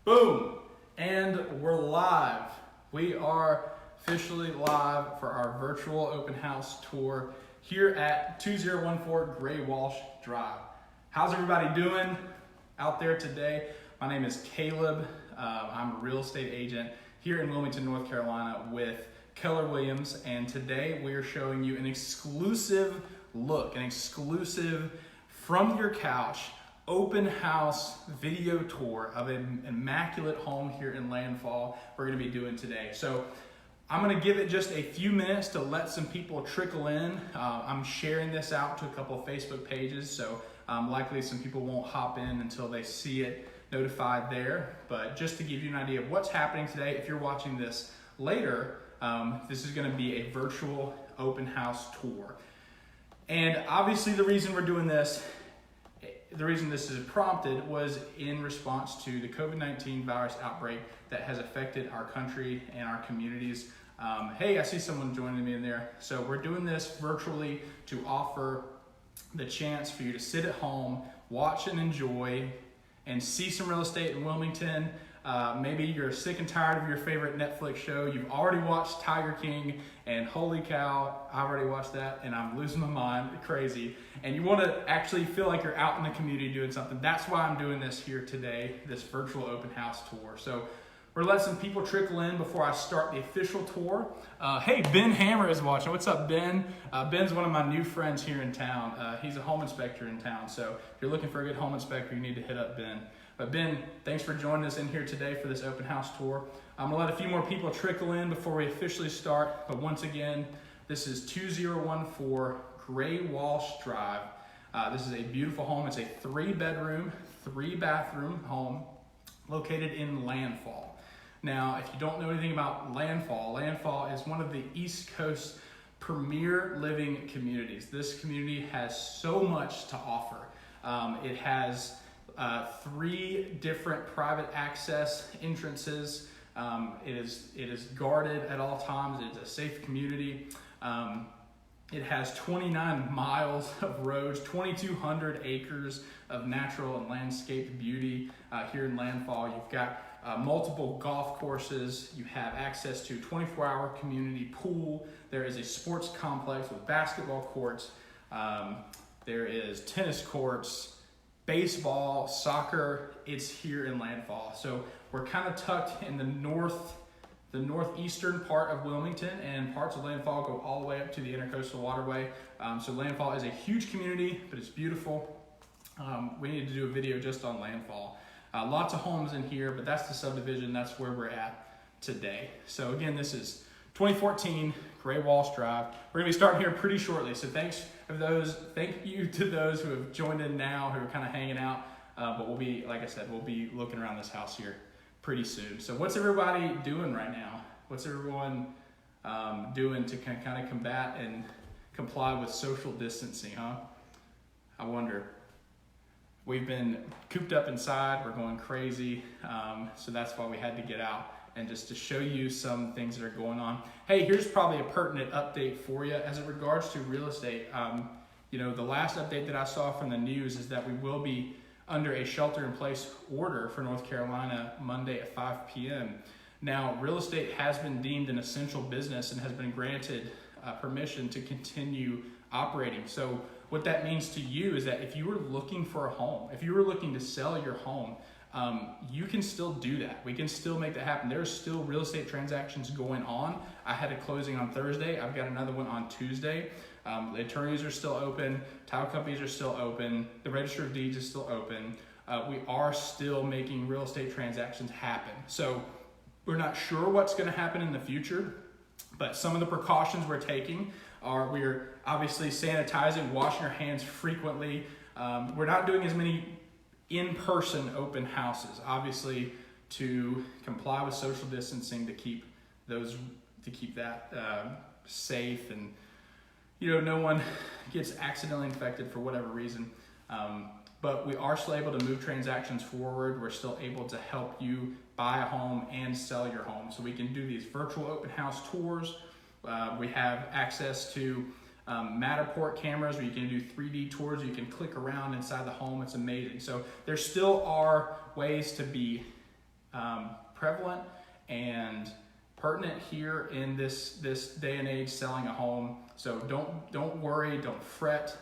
Boom! And we're live. We are officially live for our virtual open house tour here at 2014 Graywalsh Drive. How's everybody doing out there today? My name is Caleb. I'm a real estate agent here in Wilmington, North Carolina with Keller Williams, and today we're showing you an exclusive look, an exclusive from your couch open house video tour of an immaculate home here in Landfall we're going to be doing today. So I'm going to give it just a few minutes to let some people trickle in. I'm sharing this out to a couple of Facebook pages, so likely some people won't hop in until they see it notified there. But just to give you an idea of what's happening today, if you're watching this later, this is going to be a virtual open house tour. And obviously the reason we're doing this, the reason this is prompted was in response to the COVID-19 virus outbreak that has affected our country and our communities. Hey, I see someone joining me in there. So we're doing this virtually to offer the chance for you to sit at home, watch and enjoy, and see some real estate in Wilmington. Maybe you're sick and tired of your favorite Netflix show. You've already watched Tiger King, and holy cow, I've already watched that, and I'm losing my mind, crazy. And you want to actually feel like you're out in the community doing something. That's why I'm doing this here today, this virtual open house tour. So we're letting some people trickle in before I start the official tour. Hey, Ben Hammer is watching. What's up, Ben? Ben's one of my new friends here in town. He's a home inspector in town, so if you're looking for a good home inspector, you need to hit up Ben. But Ben, thanks for joining us in here today for this open house tour. I'm gonna let a few more people trickle in before we officially start. But once again, this is 2014 Graywalsh Drive. This is a beautiful home. It's a 3-bedroom, 3-bathroom home located in Landfall. Now, if you don't know anything about Landfall, Landfall is one of the East Coast's premier living communities. This community has so much to offer. It has 3 different private access entrances. It is guarded at all times. It's a safe community. It has 29 miles of roads, 2,200 acres of natural and landscaped beauty here in Landfall. You've got multiple golf courses. You have access to a 24-hour community pool. There is a sports complex with basketball courts. There is tennis courts, baseball, soccer. It's here in Landfall. So we're kind of tucked in the northeastern part of Wilmington, and parts of Landfall go all the way up to the Intercoastal Waterway. So Landfall is a huge community, but it's beautiful. We need to do a video just on Landfall. Lots of homes in here, but that's the subdivision. That's where we're at today. So again, this is 2014 Graywalsh Drive. We're gonna be starting here pretty shortly. So thank you to those who have joined in now, who are kind of hanging out. But we'll be, like I said, we'll be looking around this house here pretty soon. So what's everybody doing right now? What's everyone doing to kind of combat and comply with social distancing, huh? I wonder. We've been cooped up inside. We're going crazy. So that's why we had to get out and just to show you some things that are going on. Hey, here's probably a pertinent update for you as it regards to real estate. The last update that I saw from the news is that we will be under a shelter-in-place order for North Carolina Monday at 5 p.m. Now, real estate has been deemed an essential business and has been granted permission to continue operating. So what that means to you is that if you were looking for a home, if you were looking to sell your home, you can still do that. We can still make that happen. There's still real estate transactions going on. I had a closing on Thursday. I've got another one on Tuesday. The attorneys are still open. Title companies are still open. The Register of Deeds is still open. We are still making real estate transactions happen. So we're not sure what's going to happen in the future, but some of the precautions we're taking are we're obviously sanitizing, washing our hands frequently. We're not doing as many in-person open houses, obviously, to comply with social distancing, to keep that safe, and no one gets accidentally infected for whatever reason. But we are still able to move transactions forward. We're still able to help you buy a home and sell your home. So we can do these virtual open house tours. We have access to Matterport cameras where you can do 3D tours. You can click around inside the home. It's amazing. So there still are ways to be prevalent and pertinent here in this day and age selling a home. So don't worry, don't fret.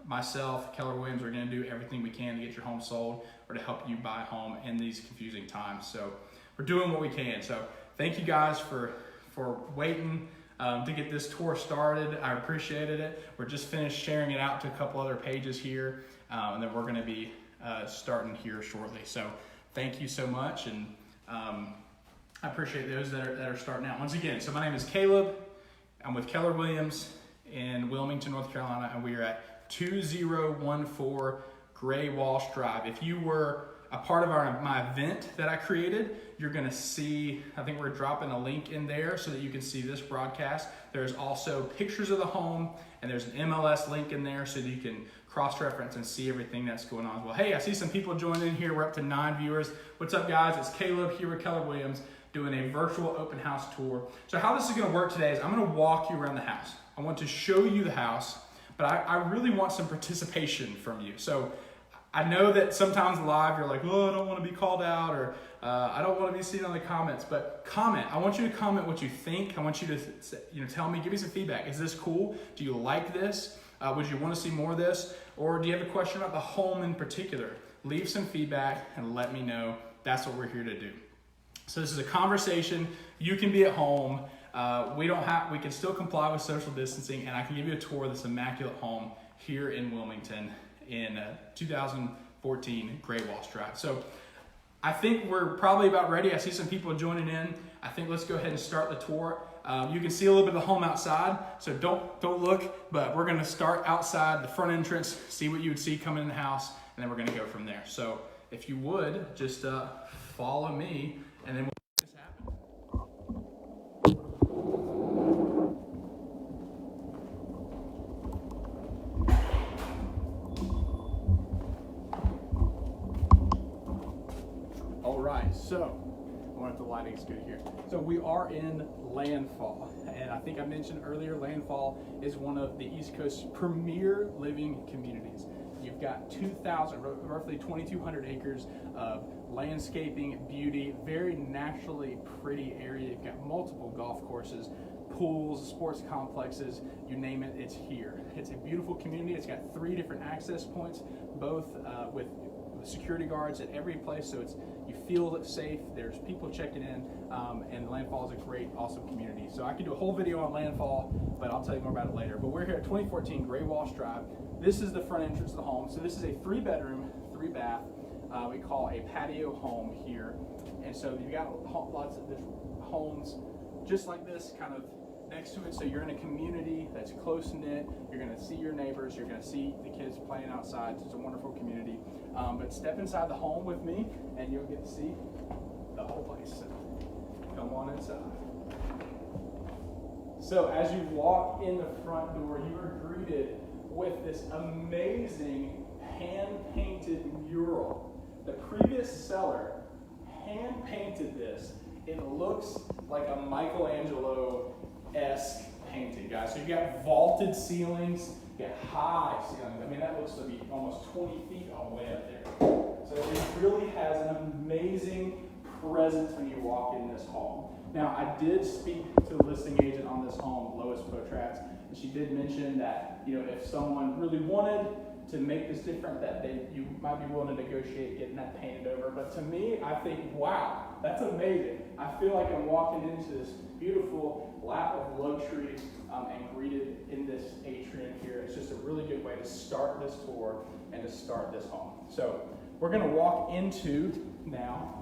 Myself, Keller Williams, are going to do everything we can to get your home sold or to help you buy a home in these confusing times. So we're doing what we can. So thank you guys for waiting to get this tour started. I appreciated it. We're just finished sharing it out to a couple other pages here, and then we're going to be starting here shortly. So thank you so much, and I appreciate those that are starting out. Once again, so my name is Caleb. I'm with Keller Williams in Wilmington, North Carolina, and we are at 2014 Graywalsh Drive. If you were a part of my event that I created, you're going to see, I think we're dropping a link in there so that you can see this broadcast. There's also pictures of the home, and there's an MLS link in there so that you can cross-reference and see everything that's going on as well. Hey, I see some people joining here. We're up to 9 viewers. What's up, guys? It's Caleb here with Keller Williams doing a virtual open house tour. So how this is going to work today is I'm going to walk you around the house. I want to show you the house, but I really want some participation from you. So I know that sometimes live you're like, oh, I don't want to be called out, or I don't want to be seen on the comments, but comment. I want you to comment what you think. I want you to tell me, give me some feedback. Is this cool? Do you like this? Would you want to see more of this? Or do you have a question about the home in particular? Leave some feedback and let me know. That's what we're here to do. So this is a conversation. You can be at home. We can still comply with social distancing, and I can give you a tour of this immaculate home here in Wilmington in 2014 Graywalsh Drive. So I think we're probably about ready. I see some people joining in. I think let's go ahead and start the tour. You can see a little bit of the home outside, so don't look, but we're going to start outside the front entrance, see what you would see coming in the house, and then we're going to go from there. So if you would, just follow me, and then we'll make this happen. All right, so I wonder if the lighting's good here. So we are in Landfall, and I think I mentioned earlier, Landfall is one of the East Coast's premier living communities. You've got roughly 2,200 acres of landscaping, beauty, very naturally pretty area. You've got multiple golf courses, pools, sports complexes, you name it, it's here. It's a beautiful community. It's got 3 different access points, both with security guards at every place, so you feel safe. There's people checking in, and Landfall is a great, awesome community. So I could do a whole video on Landfall, but I'll tell you more about it later. But we're here at 2014 Graywalsh Drive. This is the front entrance of the home. So this is a 3-bedroom, 3-bath. We call a patio home here, and so you've got lots of different homes just like this, kind of next to it. So you're in a community that's close knit. You're going to see your neighbors. You're going to see the kids playing outside. It's a wonderful community. But step inside the home with me, and you'll get to see the whole place. So come on inside. So as you walk in the front door, you are greeted with this amazing hand-painted mural. The previous seller hand-painted this. It looks like a Michelangelo-esque painting, guys. So you've got vaulted ceilings, you got high ceilings. I mean, that looks to be almost 20 feet all the way up there. So it really has an amazing presence when you walk in this home. Now, I did speak to the listing agent on this home, Lois Potrats, and she did mention that, if someone really wanted to make this different, that you might be willing to negotiate getting that painted over. But to me, I think, wow, that's amazing. I feel like I'm walking into this beautiful lap of luxury and greeted in this atrium here. It's just a really good way to start this tour and to start this home. So we're going to walk into now.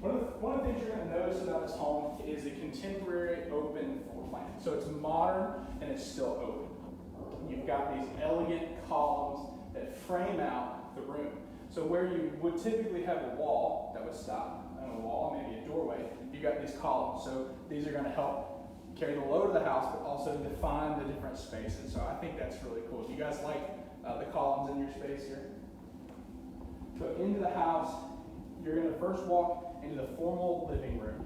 One of the things you're going to notice about this home is a contemporary open floor plan. So it's modern and it's still open. You've got these elegant columns that frame out the room. So where you would typically have a wall that would stop, and a wall, maybe a doorway, you got these columns. So these are going to help carry the load of the house, but also define the different spaces. So I think that's really cool. Do you guys like the columns in your space here? So into the house, you're going to first walk into the formal living room.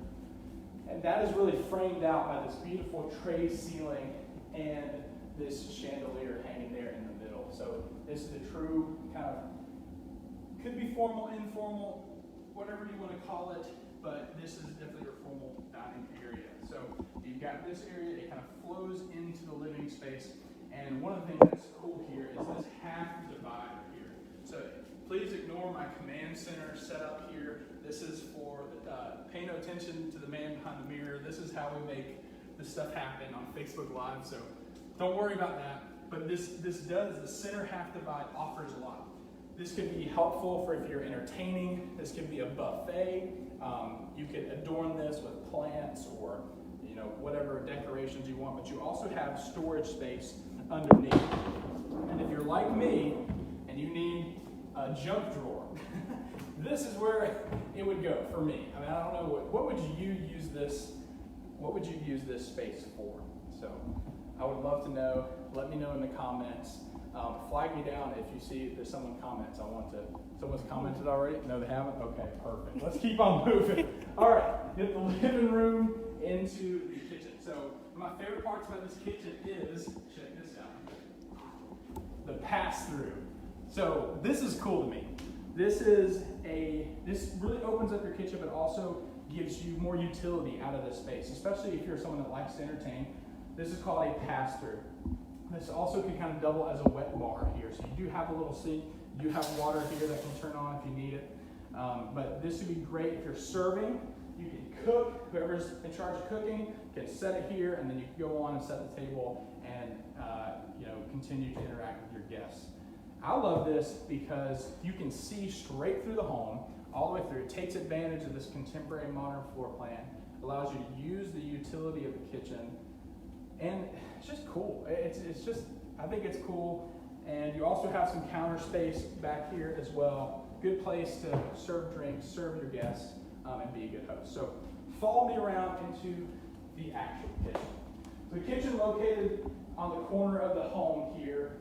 And that is really framed out by this beautiful tray ceiling and this chandelier hanging there in the middle. So this is a true kind of, could be formal, informal, whatever you want to call it, but this is definitely your formal dining area. So you've got this area, it kind of flows into the living space. And one of the things that's cool here is this half divider here. So please ignore my command center setup here. This is for pay no attention to the man behind the mirror. This is how we make this stuff happen on Facebook Live. So don't worry about that. But the center half divide offers a lot. This could be helpful for if you're entertaining. This could be a buffet. You could adorn this with plants or whatever decorations you want. But you also have storage space underneath. And if you're like me and you need a junk drawer, this is where it would go for me. I mean, I don't know what would you use this. What would you use this space for? So I would love to know. Let me know in the comments. Flag me down if you see there's someone comments. Someone's commented already? No, they haven't? Okay, perfect. Let's keep on moving. All right, get the living room into the kitchen. So one of my favorite parts about this kitchen is, check this out, the pass-through. So this is cool to me. This really opens up your kitchen, but also gives you more utility out of this space, especially if you're someone that likes to entertain. This is called a pass-through. This also can kind of double as a wet bar here. So you do have a little sink, you do have water here that can turn on if you need it. But this would be great if you're serving. You can cook. Whoever's in charge of cooking can set it here, and then you can go on and set the table and continue to interact with your guests. I love this because you can see straight through the home, all the way through. It takes advantage of this contemporary modern floor plan, allows you to use the utility of the kitchen, and it's just cool. I think it's cool. And you also have some counter space back here as well. Good place to serve drinks, serve your guests, and be a good host. So follow me around into the actual kitchen. So the kitchen located on the corner of the home here.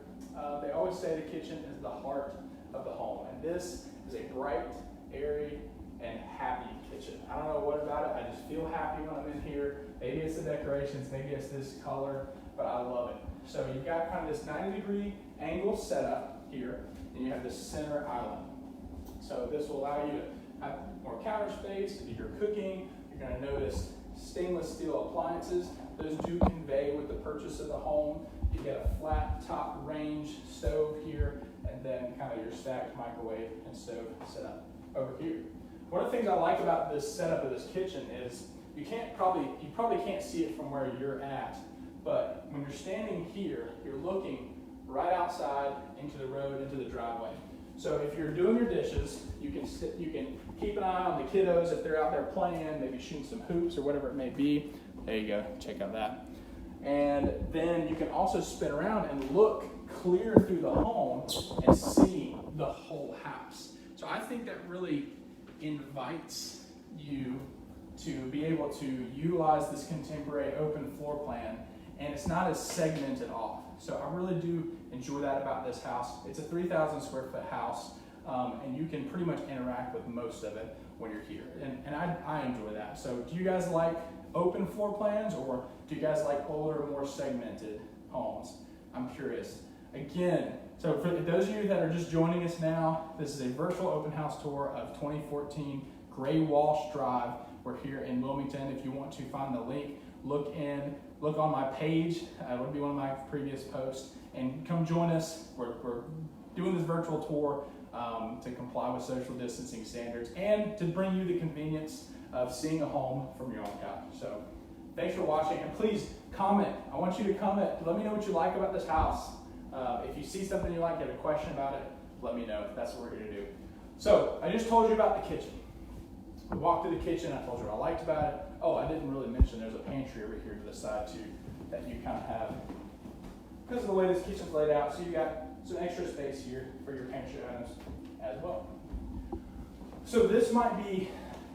They always say the kitchen is the heart of the home. And this is a bright, airy, and happy kitchen. I don't know what about it. I just feel happy when I'm in here. Maybe it's the decorations, maybe it's this color, but I love it. So you've got kind of this 90-degree angle setup here, and you have this center island. So this will allow you to have more counter space. If you're cooking, you're going to notice stainless steel appliances. Those do convey with the purchase of the home. You get a flat top range stove here, and then kind of your stacked microwave and stove set up over here. One of the things I like about this setup of this kitchen is you probably can't see it from where you're at, but when you're standing here, you're looking right outside into the road, into the driveway. So if you're doing your dishes, you can keep an eye on the kiddos if they're out there playing, maybe shooting some hoops or whatever it may be. There you go, check out that. And then you can also spin around and look clear through the home and see the whole house. So I think that really invites you to be able to utilize this contemporary open floor plan, and it's not as segmented off. So I really do enjoy that about this house. It's a 3,000 square foot house, and you can pretty much interact with most of it when you're here. And I enjoy that. So do you guys like open floor plans, or do you guys like older, more segmented homes? I'm curious. Again, so for those of you that are just joining us now, this is a virtual open house tour of 2014 Graywalsh Drive. We're here in Wilmington. If you want to find the link, look on my page. It would be one of my previous posts, and come join us. We're doing this virtual tour to comply with social distancing standards and to bring you the convenience of seeing a home from your own couch. So thanks for watching, and please comment. I want you to comment. Let me know what you like about this house. If you see something you like, you have a question about it, let me know. That's what we're here to do. So I just told you about the kitchen. We walked through the kitchen. I told you what I liked about it. Oh, I didn't really mention there's a pantry over here to the side too that you kind of have because of the way this kitchen's laid out. So you got some extra space here for your pantry items as well. So this might be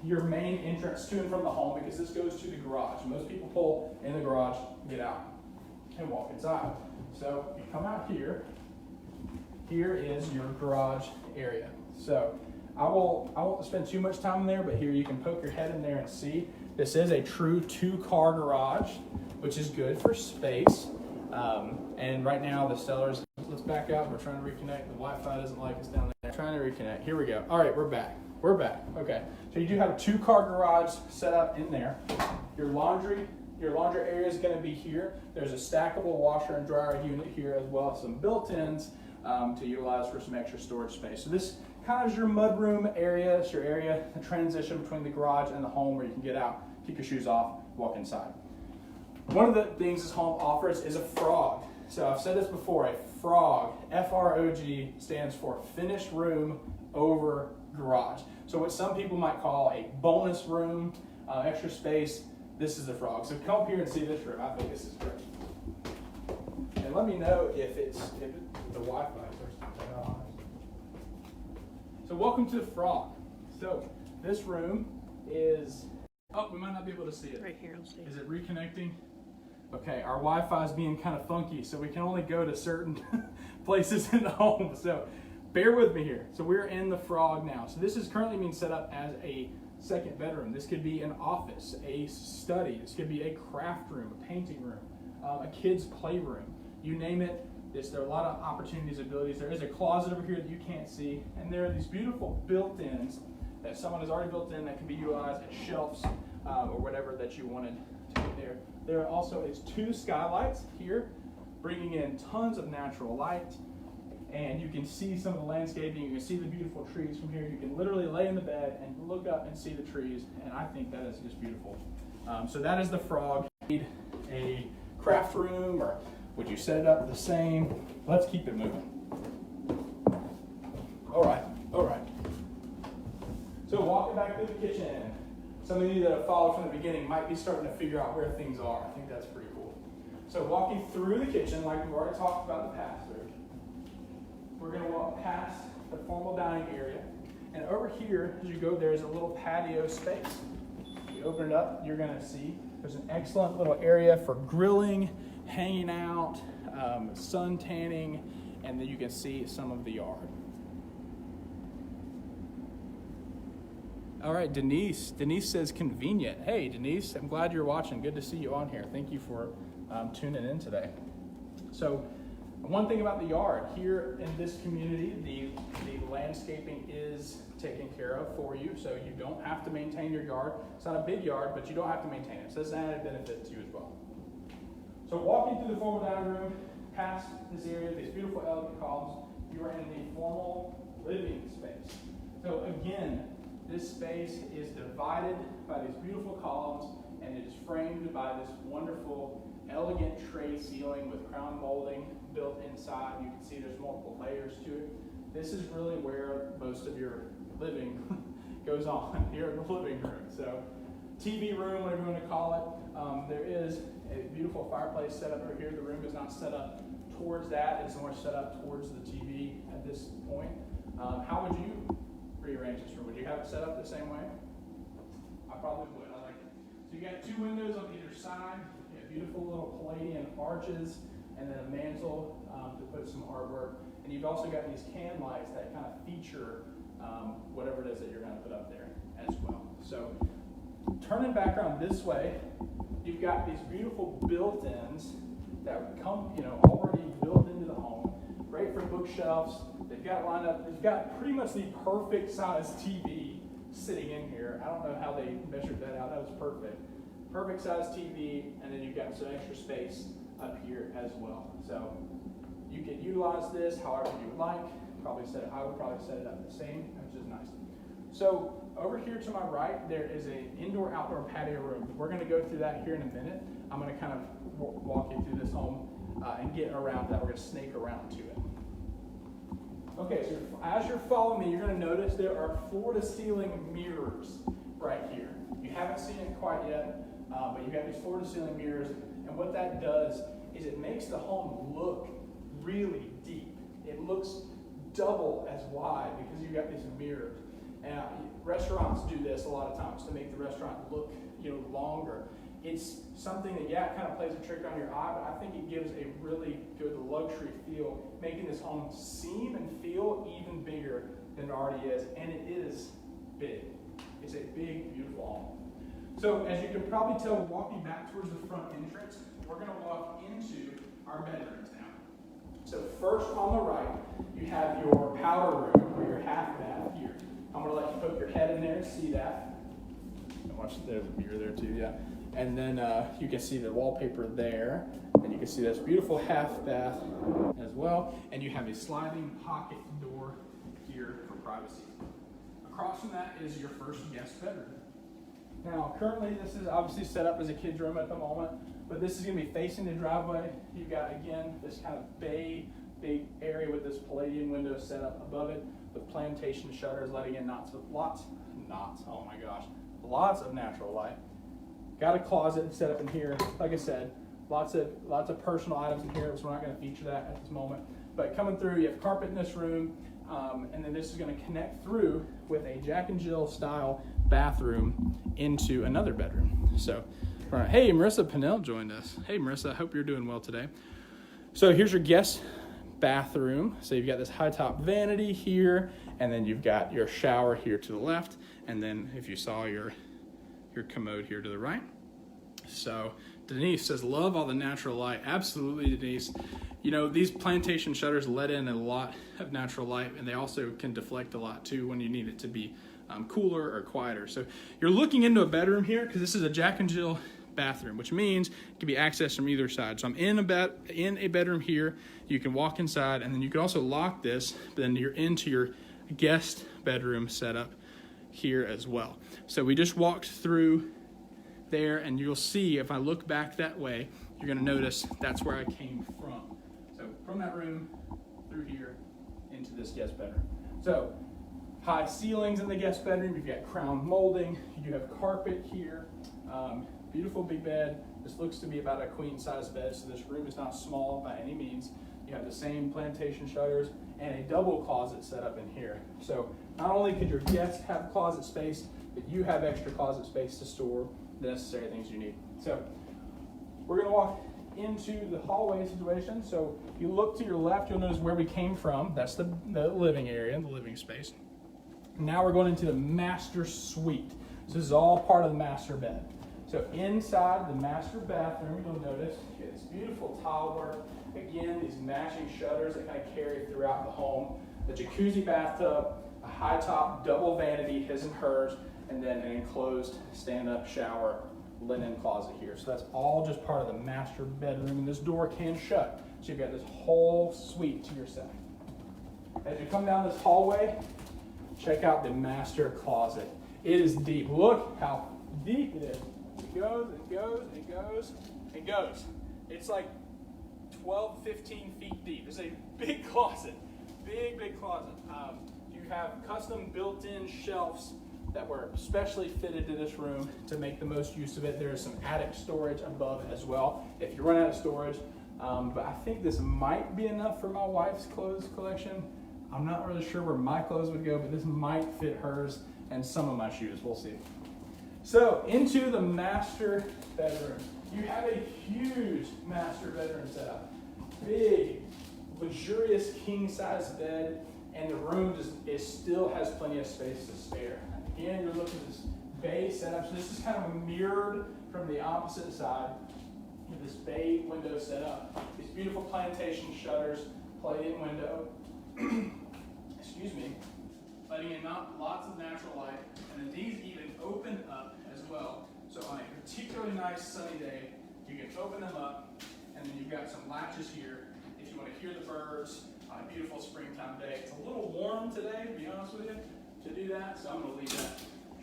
your main entrance to and from the home because this goes to the garage. Most people pull in the garage, get out, and walk inside. So you come out here. Here is your garage area. So I won't spend too much time in there, but here you can poke your head in there and see. This is a true 2-car garage, which is good for space. And right now the sellers, let's back up. We're trying to reconnect. The Wi-Fi doesn't like us down there. Trying to reconnect. Here we go. All right, we're back. we're back. Okay, so you do have a 2-car garage set up in there. Your laundry area is going to be here. There's a stackable washer and dryer unit here, as well as some built-ins to utilize for some extra storage space. So this kind of is your mudroom area. It's your area, the transition between the garage and the home, where you can get out, kick your shoes off, walk inside. One of the things this home offers is a frog. So I've said this before, a frog, F-R-O-G, stands for finished room over garage. So what some people might call a bonus room, extra space, this is the frog. So come up here and see this room. I think this is great. And let me know if the Wi-Fi is on. So welcome to the frog. So this room is, oh, we might not be able to see it. Right here, I'll see. Is it reconnecting? Okay, our Wi-Fi is being kind of funky, so we can only go to certain places in the home. So bear with me here. So we're in the frog now. So this is currently being set up as a second bedroom. This could be an office, a study. This could be a craft room, a painting room, a kid's playroom. You name it. There are a lot of opportunities, abilities. There is a closet over here that you can't see, and there are these beautiful built-ins that someone has already built in that can be utilized as shelves or whatever that you wanted to get there. There also is 2 skylights here, bringing in tons of natural light, and you can see some of the landscaping. You can see the beautiful trees from here. You can literally lay in the bed and look up and see the trees, and I think that is just beautiful. So that is the frog. Need a craft room, or would you set it up the same? Let's keep it moving. All right. So walking back to the kitchen. Some of you that have followed from the beginning might be starting to figure out where things are. I think that's pretty cool. So walking through the kitchen, like we've already talked about the pass-through, we're going to walk past the formal dining area. And over here, as you go, there's a little patio space. You open it up, you're going to see there's an excellent little area for grilling, hanging out, sun tanning, and then you can see some of the yard. All right, Denise says convenient. Hey, Denise, I'm glad you're watching. Good to see you on here. Thank you for tuning in today. So one thing about the yard, here in this community, the landscaping is taken care of for you, so you don't have to maintain your yard. It's not a big yard, but you don't have to maintain it. So that's an added benefit to you as well. So walking through the formal dining room, past this area, these beautiful elegant columns, you are in the formal living space. So again, this space is divided by these beautiful columns, and it is framed by this wonderful, elegant tray ceiling with crown molding built inside. You can see there's multiple layers to it. This is really where most of your living goes on, here in the living room. So TV room, whatever you want to call it. There is a beautiful fireplace set up over here. The room is not set up towards that. It's more set up towards the TV at this point. How would you rearrange this room? Would you have it set up the same way? I probably would. I like it. So you got 2 windows on either side. You have beautiful little Palladian arches, and then a mantle to put some artwork. And you've also got these can lights that kind of feature whatever it is that you're going to put up there as well. So turning back around this way, you've got these beautiful built-ins that come, already built into the home. Great for bookshelves. They've got lined up. They've got pretty much the perfect size TV sitting in here. I don't know how they measured that out. That was perfect. Perfect size TV, and then you've got some extra space up here as well. So you can utilize this however you would like. I would probably set it up the same, which is nice. So over here to my right, there is an indoor-outdoor patio room. We're going to go through that here in a minute. I'm going to kind of walk you through this home and get around that. We're going to snake around to it. Okay, so as you're following me, you're going to notice there are floor-to-ceiling mirrors right here. You haven't seen it quite yet, but you've got these floor-to-ceiling mirrors, and what that does is it makes the home look really deep. It looks double as wide because you've got these mirrors. And restaurants do this a lot of times to make the restaurant look, longer. It's something that, kind of plays a trick on your eye, but I think it gives a really good luxury feel, making this home seem and feel even bigger than it already is. And it is big. It's a big, beautiful home. So as you can probably tell, walking back towards the front entrance, we're going to walk into our bedrooms now. So first on the right, you have your powder room or your half bath here. I'm gonna let you poke your head in there and see that. And watch, there's a mirror there too, yeah. And then you can see the wallpaper there, and you can see this beautiful half bath as well. And you have a sliding pocket door here for privacy. Across from that is your first guest bedroom. Now, currently this is obviously set up as a kid's room at the moment, but this is gonna be facing the driveway. You've got, again, this kind of bay, big area with this palladium window set up above it with plantation shutters letting in lots of natural light. Got a closet set up in here. Like I said, lots of personal items in here, so we're not gonna feature that at this moment. But coming through, you have carpet in this room, and then this is gonna connect through with a Jack and Jill style bathroom into another bedroom. So, hey, Marissa Pinnell joined us. Hey, Marissa, I hope you're doing well today. So here's your guest bathroom. So you've got this high top vanity here, and then you've got your shower here to the left, and then if you saw your commode here to the right. So Denise says, love all the natural light. Absolutely, Denise. You know, these plantation shutters let in a lot of natural light, and they also can deflect a lot too when you need it to be cooler or quieter. So you're looking into a bedroom here because this is a Jack and Jill bathroom, which means it can be accessed from either side. So I'm in a bedroom here. You can walk inside, and then you can also lock this, but then you're into your guest bedroom setup here as well. So we just walked through there, and you'll see if I look back that way, you're going to notice that's where I came from. So from that room through here into this guest bedroom. So high ceilings in the guest bedroom. You've got crown molding. You have carpet here. Beautiful big bed. This looks to be about a queen size bed, so this room is not small by any means. You have the same plantation shutters and a double closet set up in here. So not only could your guests have closet space, but you have extra closet space to store the necessary things you need. So we're gonna walk into the hallway situation. So you look to your left, you'll notice where we came from. That's the living area, the living space. Now we're going into the master suite. So this is all part of the master bed. So inside the master bathroom, you'll notice you get this beautiful tile work. Again, these matching shutters that kind of carry throughout the home. The jacuzzi bathtub, a high top double vanity, his and hers, and then an enclosed stand-up shower, linen closet here. So that's all just part of the master bedroom, and this door can shut. So you've got this whole suite to yourself. As you come down this hallway, check out the master closet. It is deep. Look how deep it is. It goes, it goes, it goes, it goes. It's like 12, 15 feet deep. It's a big closet, big closet. You have custom built-in shelves that were specially fitted to this room to make the most use of it. There is some attic storage above as well if you run out of storage. But I think this might be enough for my wife's clothes collection. I'm not really sure where my clothes would go, but this might fit hers and some of my shoes. We'll see. So into the master bedroom. You have a huge master bedroom setup. Big, luxurious king-size bed, and the room still has plenty of space to spare. Again, you're looking at this bay setup. So this is kind of mirrored from the opposite side with this bay window set up. These beautiful plantation shutters, palladium window, excuse me, letting in lots of natural light. And then these even open up as well. So on a particularly nice sunny day, you can open them up, and then you've got some latches here if you want to hear the birds on a beautiful springtime day. It's a little warm today, to be honest with you, to do that, so I'm going to leave that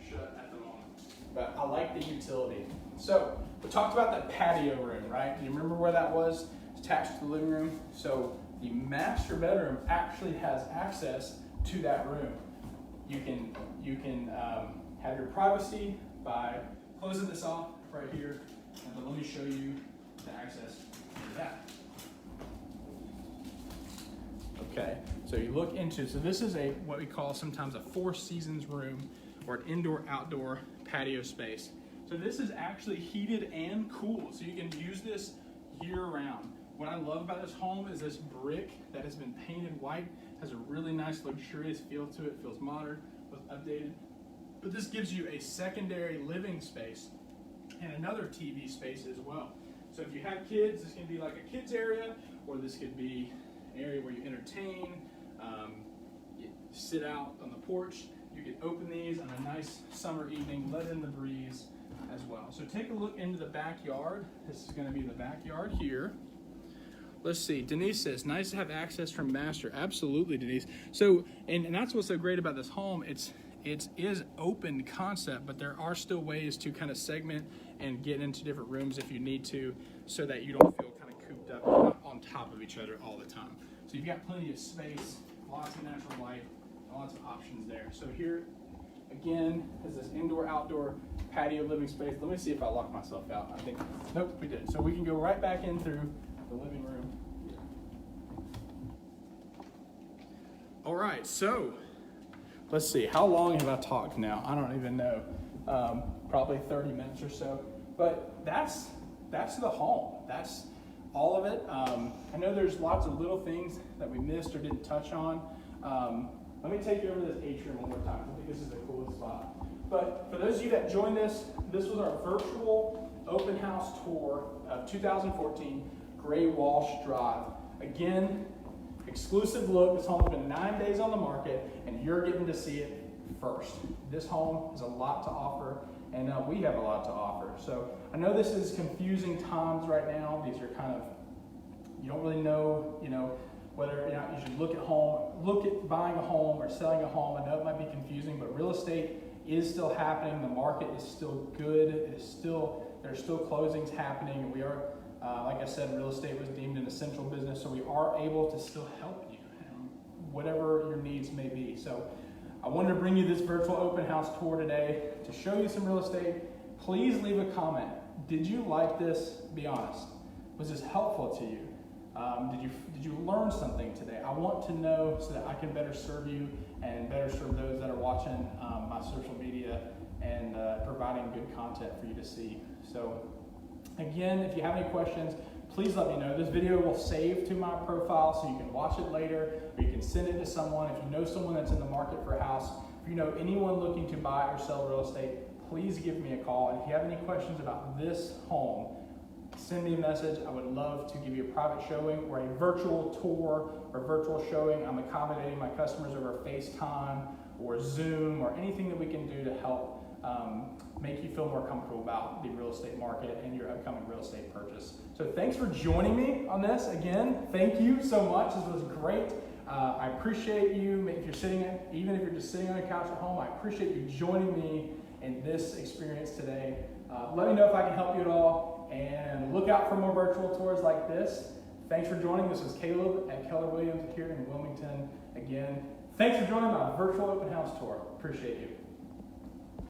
shut at the moment. But I like the utility. So we talked about that patio room, right? Do you remember where that was? It's attached to the living room. So the master bedroom actually has access to that room. You can have your privacy by closing this off right here, and then let me show you the access to that. Okay, so you look into, so this is what we call sometimes a Four Seasons room or an indoor-outdoor patio space. So this is actually heated and cool, so you can use this year-round. What I love about this home is this brick that has been painted white, has a really nice luxurious feel to it, feels modern, was updated. But this gives you a secondary living space and another TV space as well. So if you have kids, this can be like a kids area, or this could be an area where you entertain, you sit out on the porch, You can open these on a nice summer evening, let in the breeze as well. So take a look into the backyard. This is going to be the backyard here. Let's see. Denise says, nice to have access from master. Absolutely, Denise. So, and that's what's so great about this home. It is open concept, but there are still ways to kind of segment and get into different rooms if you need to, so that you don't feel kind of cooped up on top of each other all the time. So you've got plenty of space, lots of natural light, lots of options there. So here, again, is this indoor-outdoor patio living space. Let me see if I locked myself out. I think, nope, we did. So we can go right back in through the living room. All right, so let's see. How long have I talked now? I don't even know. Probably 30 minutes or so. But that's the home. That's all of it. I know there's lots of little things that we missed or didn't touch on. Let me take you over this atrium one more time. I think this is the coolest spot. But for those of you that joined us, this was our virtual open house tour of 2014 Graywalsh Drive. Again, exclusive look. This home's been 9 days on the market, and you're getting to see it first. This home has a lot to offer, and we have a lot to offer. So I know this is confusing times right now. These are kind of, you don't really know, whether you should look at buying a home or selling a home. I know it might be confusing, but real estate is still happening. The market is still good. There's still closings happening, and we are, like I said, real estate was deemed an essential business, so we are able to still help you, whatever your needs may be. So I wanted to bring you this virtual open house tour today to show you some real estate. Please leave a comment. Did you like this? Be honest. Was this helpful to you? Did you learn something today? I want to know so that I can better serve you and better serve those that are watching my social media and providing good content for you to see. So again, if you have any questions, please let me know. This video will save to my profile so you can watch it later, or you can send it to someone. If you know someone that's in the market for a house, if you know anyone looking to buy or sell real estate, please give me a call. And if you have any questions about this home, send me a message. I would love to give you a private showing or a virtual tour or virtual showing. I'm accommodating my customers over FaceTime or Zoom or anything that we can do to help make you feel more comfortable about the real estate market and your upcoming real estate purchase. So thanks for joining me on this. Again, thank you so much. This was great. I appreciate you. Even if you're just sitting on a couch at home, I appreciate you joining me in this experience today. Let me know if I can help you at all, and look out for more virtual tours like this. Thanks for joining. This is Caleb at Keller Williams here in Wilmington. Again, thanks for joining my virtual open house tour. Appreciate you.